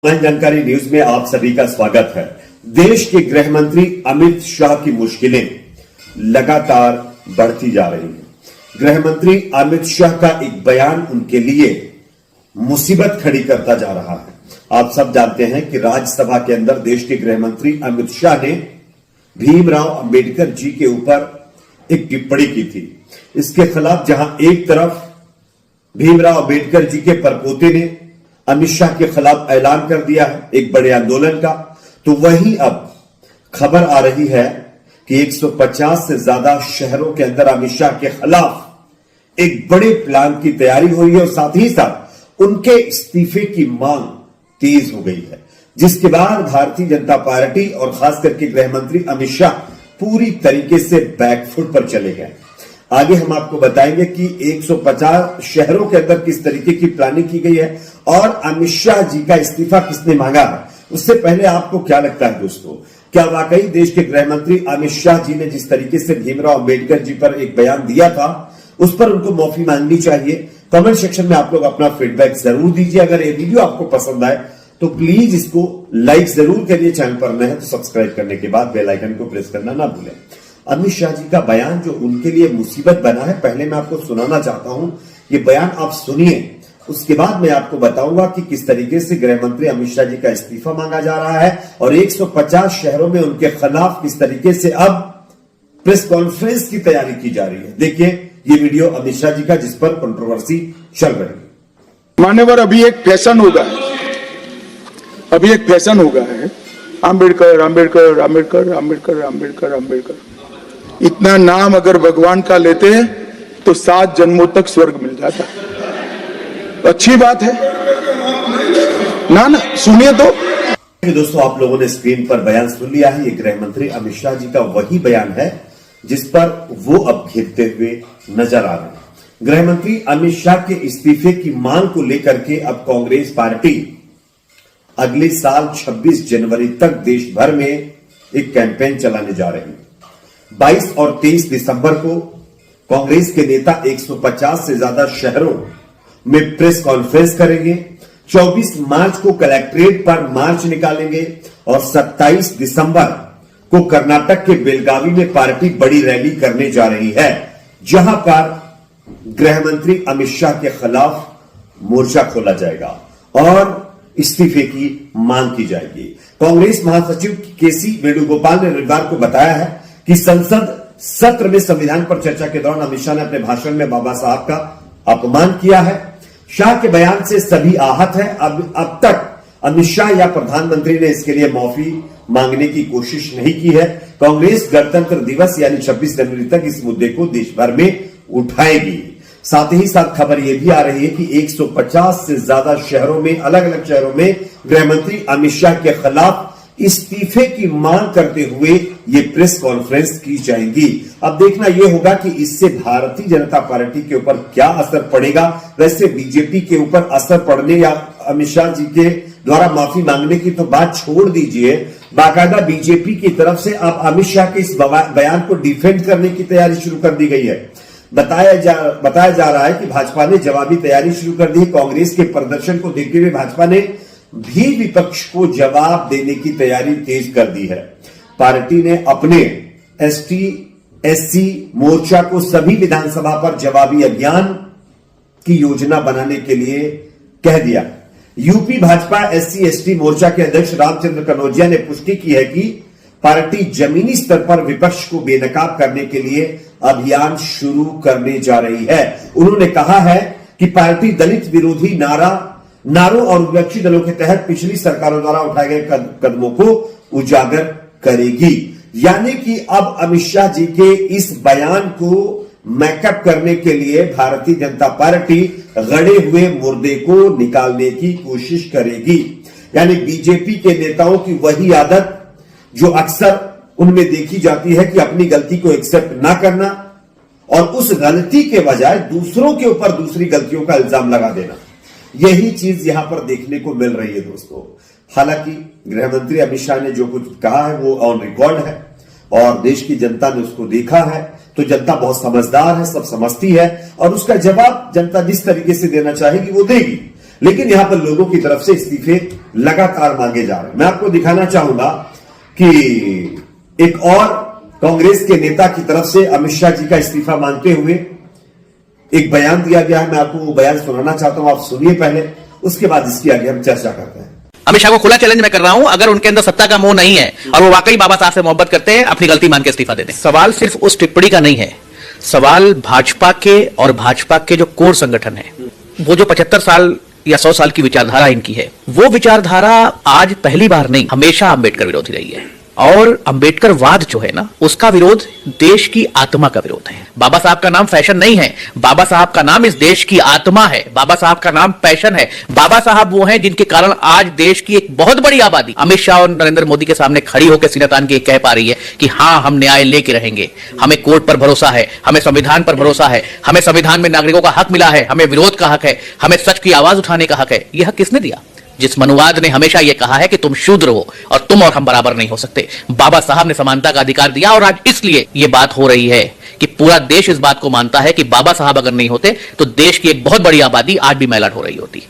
Online जानकारी news में आप सभी का स्वागत है। देश के गृह मंत्री अमित शाह की मुश्किलें लगातार बढ़ती जा रही हैं। गृह मंत्री अमित शाह का एक बयान उनके लिए मुसीबत खड़ी करता जा रहा है। आप सब जानते हैं कि राज्यसभा के अंदर देश के गृह मंत्री अमित शाह ने भीमराव अंबेडकर जी के ऊपर एक टिप्पणी की थी। इसके खिलाफ जहां एक तरफ भीमराव अंबेडकर जी के परपोते ने अमित शाह के खिलाफ ऐलान कर दिया है एक बड़े आंदोलन का, तो वहीं अब खबर आ रही है कि 150 से ज्यादा शहरों के अंदर अमित शाह के खिलाफ एक बड़े प्लान की तैयारी हुई है और साथ ही साथ उनके इस्तीफे की मांग तेज हो गई है, जिसके बाद भारतीय जनता पार्टी और खास करके गृह मंत्री अमित शाह पूरी तरीके से बैकफुट पर चले गए। आगे हम आपको बताएंगे कि 150 शहरों के अंदर किस तरीके की प्लानिंग की गई है और अमित शाह जी का इस्तीफा किसने मांगा है। उससे पहले आपको क्या लगता है दोस्तों, क्या वाकई देश के गृह मंत्री अमित शाह जी ने जिस तरीके से भीमराव अंबेडकर जी पर एक बयान दिया था उस पर उनको माफी मांगनी चाहिए? कमेंट सेक्शन में आप लोग अपना फीडबैक जरूर दीजिए। अगर ये वीडियो आपको पसंद आए तो प्लीज इसको लाइक जरूर करिए। चैनल पर नए हैं तो सब्सक्राइब करने के बाद बेल आइकन को प्रेस करना ना भूलें। अमित शाह जी का बयान जो उनके लिए मुसीबत बना है, पहले मैं आपको सुनाना चाहता हूं। ये बयान आप सुनिए, उसके बाद मैं आपको बताऊंगा कि किस तरीके से गृह मंत्री अमित शाह जी का इस्तीफा मांगा जा रहा है और 150 शहरों में उनके खिलाफ किस तरीके से अब प्रेस कॉन्फ्रेंस की तैयारी की जा रही है। देखिए ये वीडियो अमित शाह जी का, जिस पर कंट्रोवर्सी चल रही है। मान्यवर, अभी एक फैशन होगा है आम्बेडकर आम्बेडकर आम्बेडकर आम्बेडकर आम्बेडकर आम्बेडकर। इतना नाम अगर भगवान का लेते हैं तो 7 जन्मों तक स्वर्ग मिल जाता है। अच्छी बात है ना सुनिए तो। दोस्तों, आप लोगों ने स्क्रीन पर बयान सुन लिया है। ये गृह मंत्री अमित शाह जी का वही बयान है जिस पर वो अब घेरते हुए नजर आ रहे हैं। गृह मंत्री अमित शाह के इस्तीफे की मांग को लेकर के अब कांग्रेस पार्टी अगले साल 26 जनवरी तक देश भर में एक कैंपेन चलाने जा रही है। 22 और 23 दिसंबर को कांग्रेस के नेता 150 से ज्यादा शहरों में प्रेस कॉन्फ्रेंस करेंगे। 24 मार्च को कलेक्ट्रेट पर मार्च निकालेंगे और 27 दिसंबर को कर्नाटक के बेलगावी में पार्टी बड़ी रैली करने जा रही है, जहां पर गृह मंत्री अमित शाह के खिलाफ मोर्चा खोला जाएगा और इस्तीफे की मांग की जाएगी। कांग्रेस महासचिव केसी वेणुगोपाल ने रविवार को बताया है कि संसद सत्र में संविधान पर चर्चा के दौरान अमित शाह ने अपने भाषण में बाबा साहब का अपमान किया है। शाह के बयान से सभी आहत हैं। अब तक अमित शाह या प्रधानमंत्री ने इसके लिए माफी मांगने की कोशिश नहीं की है। कांग्रेस गणतंत्र दिवस यानी 26 जनवरी तक इस मुद्दे को देश भर में उठाएगी। साथ ही साथ खबर यह भी आ रही है कि 150 से ज्यादा शहरों में, अलग अलग शहरों में गृह मंत्री अमित शाह के खिलाफ इस्तीफे की मांग करते हुए ये प्रेस कॉन्फ्रेंस की जाएगी। अब देखना यह होगा कि इससे भारतीय जनता पार्टी के ऊपर क्या असर पड़ेगा। वैसे बीजेपी के ऊपर असर पड़ने या अमित शाह जी के द्वारा माफी मांगने की तो बात छोड़ दीजिए, बाकायदा बीजेपी की तरफ से अब अमित शाह के इस बयान को डिफेंड करने की तैयारी शुरू कर दी गई है। बताया जा रहा है कि भाजपा ने जवाबी तैयारी शुरू कर दी। कांग्रेस के प्रदर्शन को देखते हुए भाजपा ने भी विपक्ष को जवाब देने की तैयारी तेज कर दी है। पार्टी ने अपने एसटी एससी मोर्चा को सभी विधानसभा पर जवाबी अभियान की योजना बनाने के लिए कह दिया। यूपी भाजपा एससी एसटी मोर्चा के अध्यक्ष रामचंद्र कनौजिया ने पुष्टि की है कि पार्टी जमीनी स्तर पर विपक्ष को बेनकाब करने के लिए अभियान शुरू करने जा रही है। उन्होंने कहा है कि पार्टी दलित विरोधी नारों और विपक्षी दलों के तहत पिछली सरकारों द्वारा उठाए गए कदमों को उजागर करेगी। यानी कि अब अमित शाह जी के इस बयान को मैकअप करने के लिए भारतीय जनता पार्टी गड़े हुए मुर्दे को निकालने की कोशिश करेगी। यानी बीजेपी के नेताओं की वही आदत जो अक्सर उनमें देखी जाती है कि अपनी गलती को एक्सेप्ट ना करना और उस गलती के बजाय दूसरों के ऊपर दूसरी गलतियों का इल्जाम लगा देना। यही चीज यहां पर देखने को मिल रही है दोस्तों। हालांकि गृह मंत्री अमित शाह ने जो कुछ कहा है वो ऑन रिकॉर्ड है और देश की जनता ने उसको देखा है, तो जनता बहुत समझदार है, सब समझती है और उसका जवाब जनता जिस तरीके से देना चाहेगी वो देगी। लेकिन यहां पर लोगों की तरफ से इस्तीफे लगातार मांगे जा रहे हैं। मैं आपको दिखाना चाहूंगा कि एक और कांग्रेस के नेता की तरफ से अमित शाह जी का इस्तीफा मांगते हुए एक बयान दिया गया है। मैं आपको वो बयान सुनाना चाहता हूं, आप सुनिए पहले, उसके बाद इसकी आगे हम चर्चा करते हैं। अमित शाह को खुला चैलेंज मैं कर रहा हूं, अगर उनके अंदर सत्ता का मोह नहीं है और वो वाकई बाबा साहब से मोहब्बत करते हैं, अपनी गलती मान के इस्तीफा दे दें। सवाल सिर्फ उस टिप्पणी का नहीं है, सवाल भाजपा के और भाजपा के जो कोर संगठन है, वो जो 75 साल या 100 साल की विचारधारा इनकी है, वो विचारधारा आज पहली बार नहीं, हमेशा अंबेडकर विरोधी रही है। और अंबेडकरवाद जो है ना, उसका विरोध देश की आत्मा का विरोध है। बाबा साहब का नाम फैशन नहीं है, बाबा साहब का नाम इस देश की आत्मा है, बाबा साहब का नाम पैशन है। बाबा साहब वो हैं जिनके कारण आज देश की एक बहुत बड़ी आबादी अमित शाह और नरेंद्र मोदी के सामने खड़ी होकर सीना तान के कह पा रही है कि हां, हम न्याय लेके रहेंगे, हमें कोर्ट पर भरोसा है, हमें संविधान पर भरोसा है, हमें संविधान में नागरिकों का हक मिला है, हमें विरोध का हक है, हमें सच की आवाज उठाने का हक है। यह हक किसने दिया? जिस मनुवाद ने हमेशा यह कहा है कि तुम शूद्र हो और तुम और हम बराबर नहीं हो सकते। बाबा साहब ने समानता का अधिकार दिया और आज इसलिए यह बात हो रही है कि पूरा देश इस बात को मानता है कि बाबा साहब अगर नहीं होते तो देश की एक बहुत बड़ी आबादी आज भी मैलाट हो रही होती।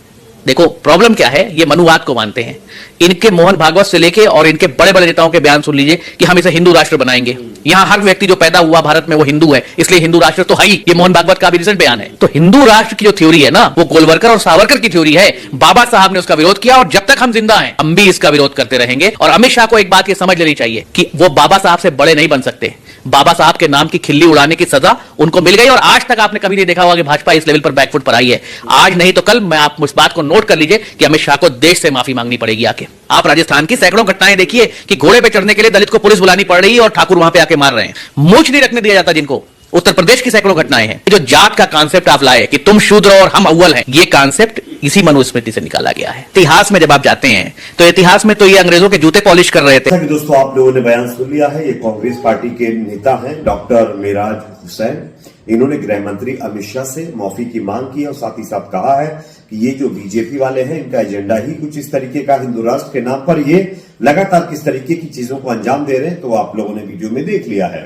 देखो प्रॉब्लम क्या है, ये मनुवाद को मानते हैं। इनके मोहन भागवत से लेके और इनके बड़े बड़े नेताओं के बयान सुन लीजिए कि हम इसे हिंदू राष्ट्र बनाएंगे। यहां हर व्यक्ति जो पैदा हुआ भारत में वो हिंदू है, इसलिए हिंदू राष्ट्र तो है ही। ये मोहन भागवत का भी रिसेंट बयान है। तो हिंदू राष्ट्र की जो थ्योरी है ना, वो गोलवलकर और सावरकर की थ्योरी है। बाबा साहब ने उसका विरोध किया और जब तक हम जिंदा हैं हम भी इसका विरोध करते रहेंगे। और अमित शाह को एक बात ये समझ लेनी चाहिए कि वो बाबा साहब से बड़े नहीं बन सकते। बाबा साहब के नाम की खिल्ली उड़ाने की सजा उनको मिल गई और आज तक आपने कभी नहीं देखा होगा कि भाजपा इस लेवल पर बैकफुट पर आई है। आज नहीं तो कल, मैं आप इस बात को नोट कर लीजिए कि अमित शाह को देश से माफी मांगनी पड़ेगी आके। आप राजस्थान की सैकड़ों घटनाएं देखिए कि घोड़े पे चढ़ने के लिए दलित को पुलिस बुलानी पड़ रही है और ठाकुर वहां पे आके मार रहे हैं। मूंछ नहीं रखने दिया जाता जिनको। उत्तर प्रदेश की सैकड़ों घटनाएं हैं। जो जात का कांसेप्ट आप लाए कि तुम शूद्र और हम अव्वल हैं, ये कांसेप्ट इसी मनुस्मृति से निकाला गया है। इतिहास में जब आप जाते हैं तो इतिहास में तो ये अंग्रेजों के जूते पॉलिश कर रहे थे। दोस्तों, आप लोगों ने बयान सुन लिया है। ये कांग्रेस पार्टी के नेता हैं डॉक्टर मेराज हुसैन। इन्होंने गृह मंत्री अमित शाह से माफी की मांग की और साथ ही साथ कहा है कि ये जो बीजेपी वाले हैं, इनका एजेंडा ही कुछ इस तरीके का हिंदू राष्ट्र के नाम पर ये लगातार किस तरीके की चीजों को अंजाम दे रहे हैं, तो आप लोगों ने वीडियो में देख लिया है।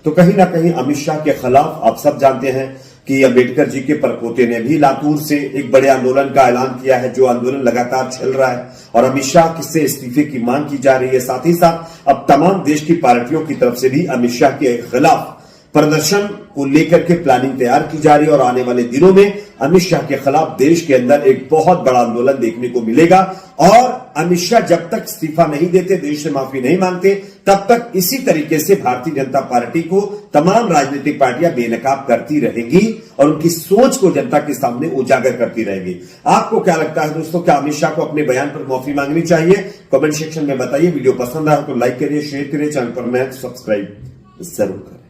तो कहीं ना कहीं अमित शाह के खिलाफ आप सब जानते हैं कि अंबेडकर जी के परपोते ने भी लातूर से एक बड़े आंदोलन का ऐलान किया है, जो आंदोलन लगातार चल रहा है और अमित शाह से इस्तीफे की मांग की जा रही है। साथ ही साथ अब तमाम देश की पार्टियों की तरफ से भी अमित शाह के खिलाफ प्रदर्शन को लेकर के प्लानिंग तैयार की जा रही है और आने वाले दिनों में अमित शाह के खिलाफ देश के अंदर एक बहुत बड़ा आंदोलन देखने को मिलेगा। और अमित शाह जब तक इस्तीफा नहीं देते, देश से माफी नहीं मांगते, तब तक इसी तरीके से भारतीय जनता पार्टी को तमाम राजनीतिक पार्टियां बेनकाब करती रहेंगी और उनकी सोच को जनता के सामने उजागर करती रहेगी। आपको क्या लगता है दोस्तों, क्या अमित शाह को अपने बयान पर माफी मांगनी चाहिए? कमेंट सेक्शन में बताइए। वीडियो पसंद आया तो लाइक करिए, शेयर करिए, चैनल पर नए सब्सक्राइब जरूर करें।